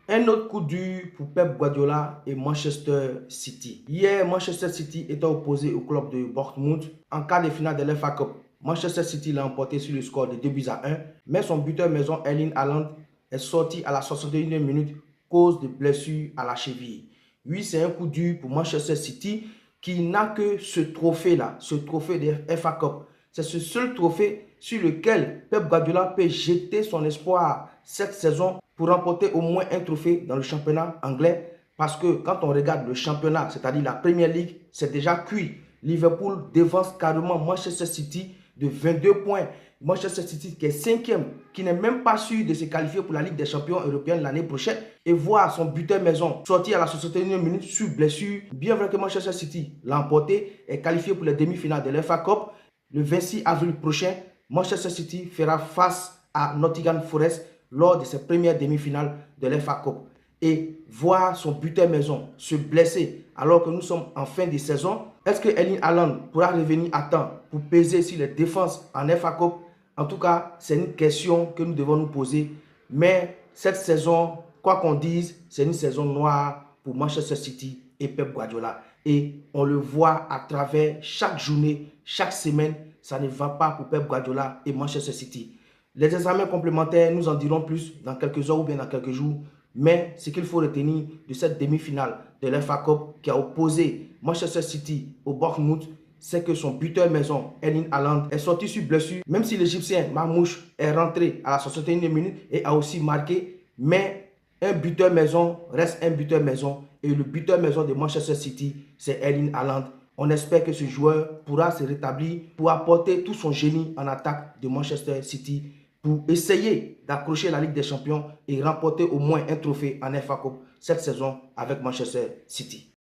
Un autre coup dur pour Pep Guardiola et Manchester City. Hier, Manchester City était opposé au club de Bournemouth en quart de finale de l'FA Cup. Manchester City l'a emporté sur le score de 2-1, mais son buteur maison Erling Haaland est sorti à la 61e minute cause de blessure à la cheville. Oui, c'est un coup dur pour Manchester City qui n'a que ce trophée-là, ce trophée de FA Cup. C'est ce seul trophée sur lequel Pep Guardiola peut jeter son espoir cette saison pour remporter au moins un trophée dans le championnat anglais. Parce que quand on regarde le championnat, c'est-à-dire la Premier League, c'est déjà cuit. Liverpool devance carrément Manchester City de 22 points. Manchester City qui est cinquième, qui n'est même pas sûr de se qualifier pour la Ligue des champions européenne l'année prochaine, et voir son buteur maison sortir à la 61e minute sur blessure. Bien vrai que Manchester City l'a emporté, est qualifié pour les demi-finales de l'FA Cup. Le 26 avril prochain, Manchester City fera face à Nottingham Forest lors de ses premières demi-finales de l'FA Cup. Et voir son buteur maison se blesser alors que nous sommes en fin de saison, est-ce que Erling Haaland pourra revenir à temps pour peser sur les défenses en FA Cup? En tout cas, c'est une question que nous devons nous poser. Mais cette saison, quoi qu'on dise, c'est une saison noire pour Manchester City et Pep Guardiola. Et on le voit à travers chaque journée, chaque semaine, ça ne va pas pour Pep Guardiola et Manchester City. Les examens complémentaires, nous en dirons plus dans quelques heures ou bien dans quelques jours. Mais ce qu'il faut retenir de cette demi-finale de l'FA Cup qui a opposé Manchester City au Bournemouth, c'est que son buteur maison, Erling Haaland, est sorti sur blessure. Même si l'Égyptien Marmouche est rentré à la 61e minute et a aussi marqué, mais un buteur maison reste un buteur maison. Et le buteur maison de Manchester City, c'est Erling Haaland. On espère que ce joueur pourra se rétablir pour apporter tout son génie en attaque de Manchester City pour essayer d'accrocher la Ligue des Champions et remporter au moins un trophée en FA Cup cette saison avec Manchester City.